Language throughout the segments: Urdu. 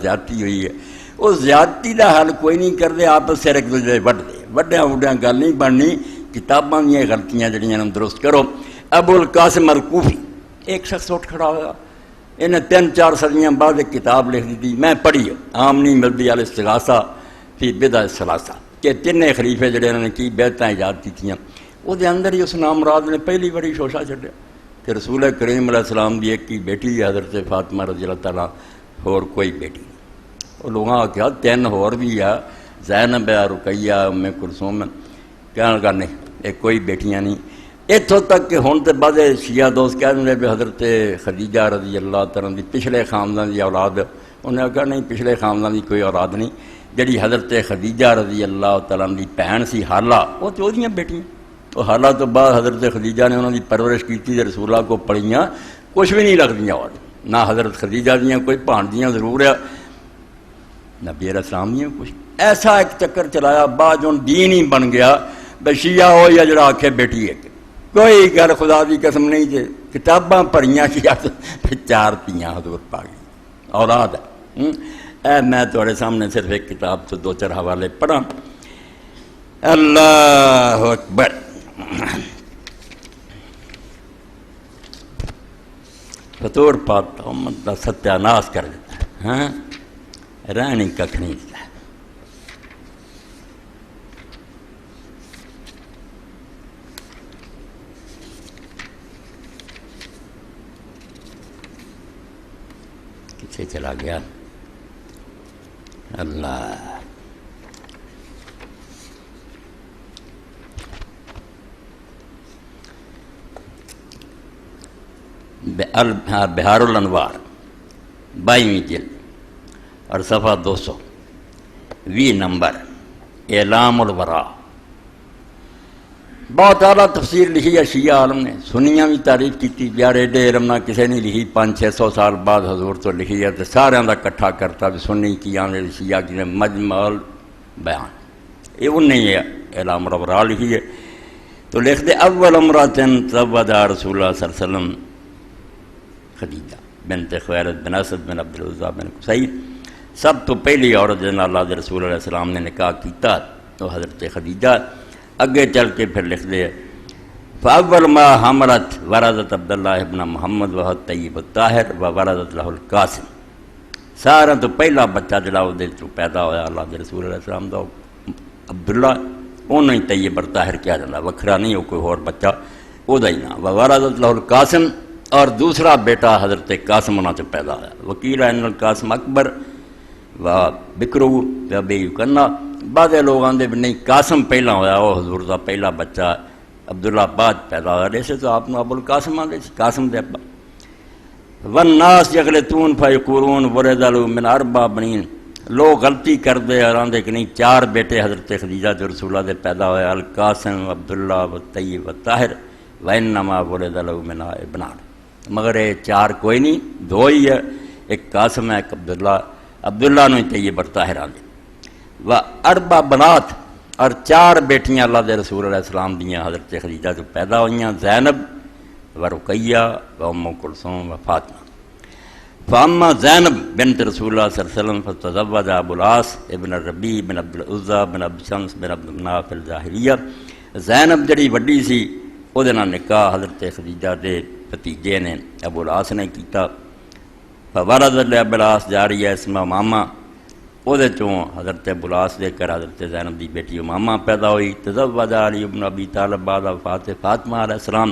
زیادتی ہوئی ہے، وہ زیادتی کا حل کوئی نہیں کرتے، آپس سر ایک دوسرے وڈتے وڈیا وڈیا گل نہیں بننی، کتاباں دیا غلطیاں جڑیاں درست کرو۔ ابو القاسم الکوفی ایک شخص اٹھ کھڑا ہوا، انہیں 3-4 صدیاں بعد ایک کتاب لکھ دی، میں پڑھی عام نہیں ملتی الاستغاثہ فی بدع الثلاثہ، کہ تین خلیفے جڑے انہوں نے کی بیعتاں ایجاد کیتیاں، وہ دے اندر ہی اس نام مراد نے پہلی بڑی شوشہ چھڈیا کہ رسول کریم علیہ السلام دی ایک ہی بیٹی ہے حضرت فاطمہ رضی اللہ تعالیٰ، اور کوئی بیٹی نہیں۔ وہ لوگوں نے کہا 3 اور بھی ہے، زینب ہے، رقیہ، ام کلثوم، کہنے لگا نہیں ایک کوئی بیٹیاں نہیں۔ اتوں تک کہ ہن تے بعد شیعہ دوست کہہ دیں بھی حضرت خدیجہ رضی اللہ تعالیٰ دی پچھلے خاندان دی اولاد، انہیں کہا نہیں پچھلے خاندان دی کوئی اولاد نہیں، جڑی حضرت خدیجہ رضی اللہ تعالیٰ دی بہن سی حالہ، وہ تو دیاں بیٹیاں، وہ حالہ تو بعد حضرت خدیجہ نے انہوں دی پرورش کیتی تے رسولہ کو پڑھیاں، کچھ بھی نہیں لگدیاں، اور نہ حضرت خدیجہ دیاں کوئی بھانجیاں ضرور ہے، نبی علیہ السلام دیاں کچھ۔ ایسا ایک چکر چلایا، بعد جو دین ہی بن گیا بے شیعہ ہو یا جڑا آکھے بیٹی ہے، کوئی گل خدا دی قسم نہیں جے، کتاباں پڑھیاں کیا 4 تیاں حضور پا گئی اولاد ہے۔ اے میں تھوڑے سامنے صرف ایک کتاب تو 2-4 حوالے پڑھا۔ اللہ اکبر۔ فطور پاک امت کا ستیہ ناش کر دیتا ہے، ہاں رہنی ککھ نہیں دیتا۔ کتنے چلا گیا اللہ۔ بہار الانوار 22ویں جلد اور صفحہ 220 نمبر، اعلام الورا۔ بہت اعلیٰ تفسیر لکھی ہے شیعہ عالم نے، سنیاں بھی تعریف کی، یار ایڈے علم نہ کسی نے لکھی، 500-600 سال بعد حضور تو لکھی ہے، تو سارے کا کٹھا کرتا بھی سنی کی آنے شیعہ کی نے مجمع البیان، یہ انہیں ہے اعلام الورا لکھی ہے۔ تو لکھ دے اول امرأۃ تزوجہا رسول اللہ صلی اللہ علیہ وسلم خدیجہ بنت خویلد بن اسد بن عبد العزیٰ بن قصی، سب تو پہلی عورت جن اللہ کے رسول علیہ السلام نے نکاح کیتا تو حضرت خدیجہ۔ اگے چل کے پھر لکھ دے فاول ما حملت ورثت عبداللہ ابن محمد وهو الطیب الطاہر وورثت له القاسم، سارا تو پہلا بچہ جڑا وہ پیدا ہویا اللہ کے رسول علیہ السلام دا عبداللہ، انہوں ہی طیب الطاہر کیا جاتا، وکھرا نہیں ہو کوئی اور بچہ، وہ دا ہی نام وورثت له القاسم، اور دوسرا بیٹا حضرت قاسم انہوں سے پیدا ہوا، وکیل ان القاسم اکبر و بکرو و ابی یکنہ۔ بعض لوگ آتے بھی نہیں قاسم پہلا ہویا، وہ حضور کا پہلا بچہ عبداللہ بعد پیدا ہوا، ایسے تو آپ ابو القاسم آتے قاسم دے ابا۔ والناس یغلطون فیقولون ولد له من 4 بنین، لوگ غلطی کرتے اور آتے کہ نہیں 4 بیٹے حضرت خدیجہ جو رسول اللہ دے پیدا ہوئے، القاسم عبداللہ والطیب والطاہر وانما ولد له من ابنان، مگر یہ 4 کوئی نہیں، 2 ہی ہے، ایک قاسم ہے ایک عبداللہ، عبداللہ نے طیب الطاہر آتے۔ و 4 بنات، اور 4 بیٹیاں اللہ دے رسول علیہ السلام دیاں حضرت خدیجہ جو پیدا ہوئیاں، زینب و رقیہ و ام کلثوم و فاطمہ۔ فاما زینب بنت رسول اللہ صلی اللہ علیہ وسلم فتزوج ابو العاص ابن الربیع بن عبد العزیٰ بن عبد شمس بن عبد مناف الجاہلیہ، زینب جڑی وڈی سی وہ نکاح حضرت خدیجہ دے بھتیجے نے ابو العاص نے کیتا۔ فولدت لابو العاص جاریہ اسمہ امامہ، وہ حضرت ابو العاص دے کر حضرت زینب دی بیٹی امامہ پیدا ہوئی۔ تزوج علی بن ابی طالب بعد وفات فاطمہ علیہ السلام،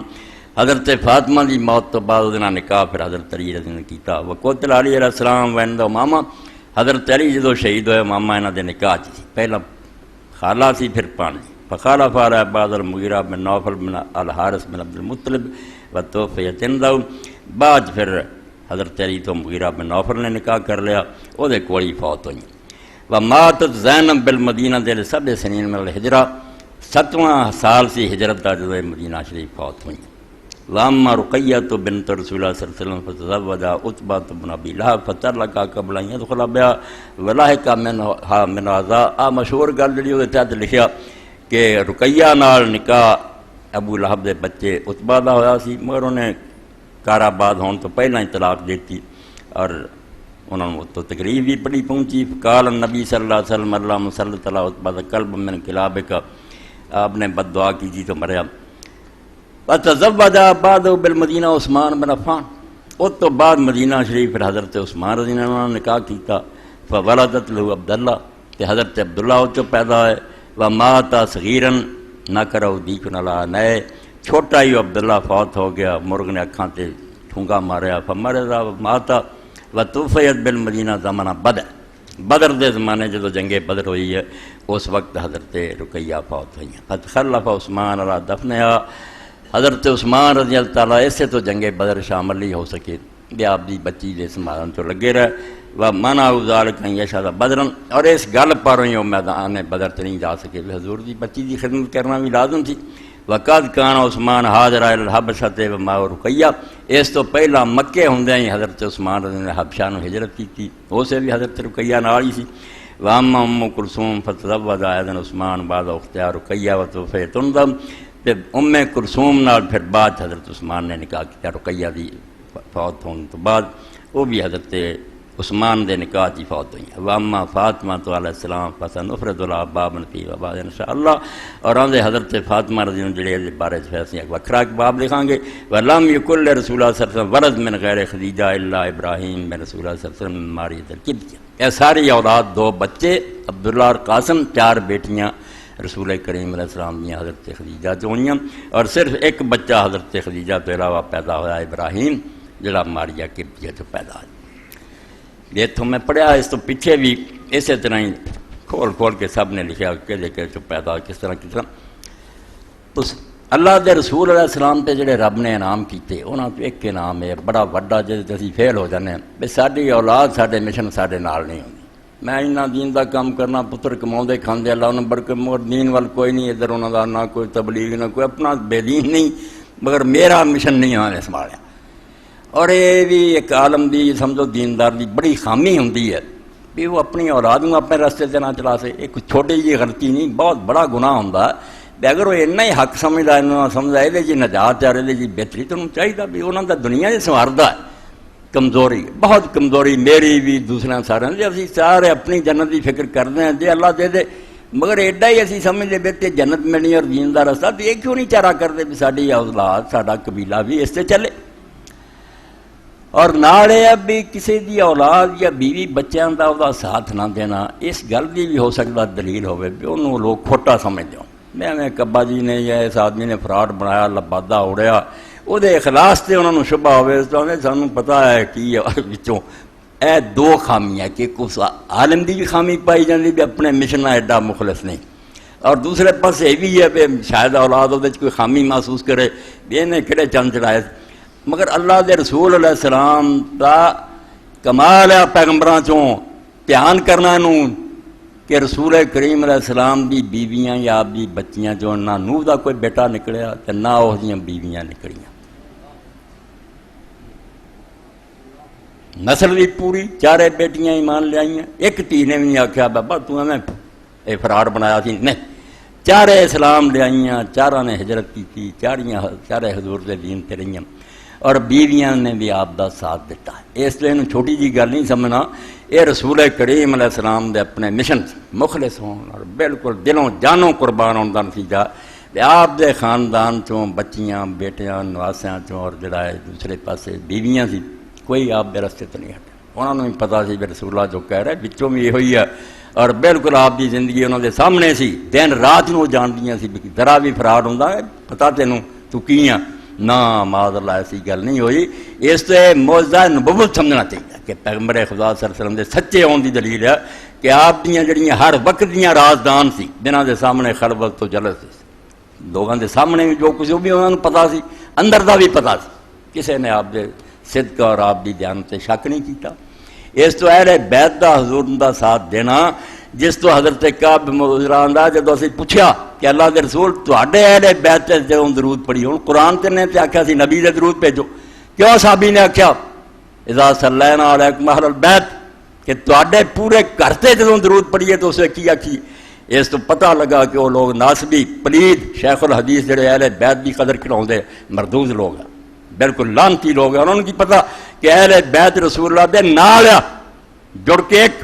حضرت فاطمہ دی موت تو بعد وہ نکاح پھر حضرت علی رضی اللہ عنہ نے کیتا۔ وقتل علی علیہ السلام وعند امامہ، حضرت علی جدو شہید ہوئے امامہ انہاں دے نکاح سی، پہلا خالہ سی پھر پانجی۔ فخالف علی بعد المغیرہ بن نوفل بن الحارث بن عبد المطلب وتوفیت عنده، بعد پھر حضرت علی تو مغیرہ بن نوفل نے نکاح کر لیا، وہ دے کوئی فوت ہوئی۔ وماتت زینب بالمدینہ دل 7 سنین من الحجرہ، 7واں سال سی ہجرت دا جدو مدینہ شریف فوت ہوئی۔ واما رقیۃ بنت رسول اللہ صلی اللہ علیہ وسلم فتزوج عتبہ بن ابی لہب فطلقها قبل ان يدخل بها ولحق منها من هذا، مشہور گل جڑی وہ تحت لکھیا کہ رقیہ نال نکاح ابو لہب دے بچے عتبہ دا ہویا سی، مگر انہیں کار آباد ہون تو پہلا ہی طلاق دیتی اور انہوں نے تو تقریب بھی بڑی پہنچی. قال النبی صلی اللہ علیہ وسلم اللہم صلی اللہ علیہ قلب من کلابک، آپ نے بد دعا کی تھی تو مریا. فتزوج بعد بالمدینہ عثمان بن عفان، اس تو بعد مدینہ شریف پھر حضرت عثمان رضی اللہ عنہ نے نکاح کیتا. فولدت له عبداللہ، کہ حضرت عبداللہ اس چو پیدا ہے. ومات صغیرا نہ کرو دیکھ نلا، نئے چھوٹا ہی عبداللہ فوت ہو گیا، مرغ نے اکھاں تے ٹھونگا ماریا. فمرض ماتا وتوفیت بالمدینہ زمانہ بدر، بدر دے زمانے جدو جنگ بدر ہوئی ہے اس وقت حضرت رقیہ فوت ہوئی ہیں. فتخلف عثمان علی دفنہا، حضرت عثمان رضی اللہ تعالیٰ اسے تو جنگ بدر شامل نہیں ہو سکے، بے آپ دی بچی دے سنبھالن تو لگے رہے. ومنع ذلک ان یشہد بدرا، اور اس گل پر ہی وہ میدان بدر تے نہیں جا سکے، حضور دی بچی دی خدمت کرنا بھی لازم تھی. وقد کان عثمان حاضر الی الحبشۃ وما رقیہ، اس تو پہلا مکے ہوندے ہی حضرت عثمان رضی اللہ نے حبشہ نو ہجرت کی تھی، اسے بھی حضرت رقیہ نال ہی سی. واما ام کلثوم فتزوج ایضا عثمان بعد اختیار رقیہ وتوفیت تندم، تے ام کلثوم نال پھر بعد حضرت عثمان نے نکاح کیا رقیہ دی فوت ہونے تو بعد، وہ بھی حضرت عثمان دے نکاح کی فوت ہوئی ہیں. واما فاطمہ تو علیہ السلام فسنفرد لها بابا فی وبعد انشاءاللہ، اور آندے حضرت فاطمہ رضی اللہ جڑے دے بارے فیصلے ایک وکھرا باب لکھاں گے. ولم یکل رسول اللہ صلی اللہ علیہ وسلم ولد من غیر خدیجہ الا ابراہیم بن رسول اللہ صلی اللہ علیہ وسلم من ماریہ القبطیہ، اے ساری اولاد دو بچے عبداللہ اور قاسم، چار بیٹیاں رسول کریم علیہ السلام دیا حضرت خدیجہ جو ہوئیں، اور صرف ایک بچہ حضرت خدیجہ تو علاوہ پیدا ہوا ابراہیم جڑا ماریہ قبطیہ جو پیدا ہوا. یہ تو میں پڑھیا اس تو پیچھے بھی اسی طرح ہی کھول کھول کے سب نے لکھا کہ جو پیدا کس طرح اس اللہ دے رسول علیہ السلام پہ جڑے رب نے انعام کیتے انہاں تو ایک انعام ہے بڑا وڈا، جے اسی فیل ہو جانے ہیں ساری اولاد سارے مشن سارے نال نہیں ہوندی. میں انہاں دین دا کام کرنا، پتر کماؤندے کھاندے اللہ انہوں برکت، مگر دین وال کوئی نہیں، ادھر انہوں دا نہ کوئی تبلیغ نہ کوئی اپنا بے دین نہیں، مگر میرا مشن نہیں آنے سنبھالیا. اور یہ بھی ایک عالم دی سمجھو دیندار دی بڑی خامی ہوندی ہے بھی وہ اپنی اولاد کو اپنے راستے سے نہ چلا سکے. ایک چھوٹی جی غلطی نہیں، بہت بڑا گناہ ہوندا ہے. اگر وہ اتنا ہی حق سمجھدا ہے، سمجھدا یہ جی نجات ہے، یہ جی بہتری، تو انہوں چاہیے بھی انہوں دا دنیا سے سنواردا ہے. کمزوری بہت کمزوری میری بھی دوسرے سارے جی اسی سارے اپنی جنت کی فکر کرتے ہیں جی اللہ دے دے، مگر ایڈا ہی اسی سمجھتے بیٹے جنت ملنی اور دین دا رستہ، تو یہ کیوں نہیں چارہ کرتے بھی ساری اولاد ساڈا قبیلہ بھی اس سے چلے. اور نال ہے بھی کسی دی اولاد یا بیوی بچیاں دا وہ ساتھ نہ دینا، اس گل کی بھی ہو سکتا دلیل ہوئے بھی انہوں لوگ کھوٹا سمجھتے ہوں. میں کبا جی نے یا اس آدمی نے فراڈ بنایا لبادہ اڑیا، وہ اخلاص سے انہوں نے شبہ ہوئے تو سانوں پتہ ہے کہ بچوں اے دو خامیاں کہ کچھ عالم دی بھی خامی پائی جاتی بھی اپنے مشن ایڈا مخلص نہیں، اور دوسرے پاس یہ بھی ہے کہ شاید اولاد وہ کوئی خامی محسوس کرے بھی انہیں کہڑے چند چڑھائے. مگر اللہ دے رسول علیہ السلام دا کمال ہے پیغمبراں چوں دھیان کرنا انہوں کہ رسول کریم علیہ السلام دی بیویاں یا آپ دی بچیاں جو نہ نوح دا کوئی بیٹا نکلیا تے نہ وہ دیاں بیویاں نکلیاں، نسل بھی پوری، چارے بیٹیاں ایمان لے آئیاں. ایک تھی نے بھی نہیں آخیا بابا تو ہمیں اے فراڈ بنایا تھی، نہیں، چارے اسلام لے آئیاں، چارہ نے ہجرت کی تھی، چارے حضور دے دین تے رہیاں، اور بیویاں نے بھی آپ دا ساتھ دیتا. اس لیے انہوں چھوٹی جی گل نہیں سمجھنا، یہ رسول کریم علیہ السلام دے اپنے مشن مخلص ہون اور بالکل دلوں جانوں قربان ہونے کا نتیجہ آپ دے خاندان چوں بچیاں بیٹیاں نواسیاں چوں اور جڑا ہے دوسرے پاسے بیویاں سی کوئی آپ دے رستے تو نہیں ہٹے. انہوں نے بھی پتا سی کہ رسول اللہ جو کہہ رہے بچوں بھی یہ ہوئی ہے، اور بالکل آپ دی زندگی انہوں دے سامنے سی، دن رات نو جاندیاں سی ذرا بھی فراڈ ہوندا ہے پتا تینوں تو کیاں نہ معاذ اللہ ایسی گل نہیں ہوئی. اس سے معجزہ نبوت سمجھنا چاہیے کہ پیغمبر خدا صلی اللہ علیہ وسلم دے سچے ہون دی دلیل ہے کہ آپ دیاں جڑیاں ہر وقت دیاں رازدان سی، جنہاں دے سامنے خلوت تو جلس سی، لوگاں دے سامنے بھی جو کچھ بھی انہوں نے پتا سی، اندر دا بھی پتا سی، کسے نے آپ دے صدق اور آپ دی دیانت تے شک نہیں کیتا. اس تو اہل بیت دا حضور دا ساتھ دینا، جس تو حضرت کعب مجران دا جدو اسی پوچھیا کہ اللہ دے رسول تواڈے اہل بیت تے جدوں درود پڑھی، ہن قرآن تے نے تے آکھیا سی نبی دے درود بھیجو، کیوں صحابی نے آکھیا اذا صلینا علیکم اہل البیت کہ تواڈے پورے گھر تے جدوں درود پڑھیے تو اسے کی آکھی. اس تو پتہ لگا کہ وہ لوگ ناسبی پلید شیخ الحدیث جڑے اہل بیت دی قدر کراؤندے مردود لوگ ہیں، بالکل لانتی لوگ ہیں. انہوں نے کی پتہ کہ اہل بیت رسول اللہ دے نال آ جڑ کے ایک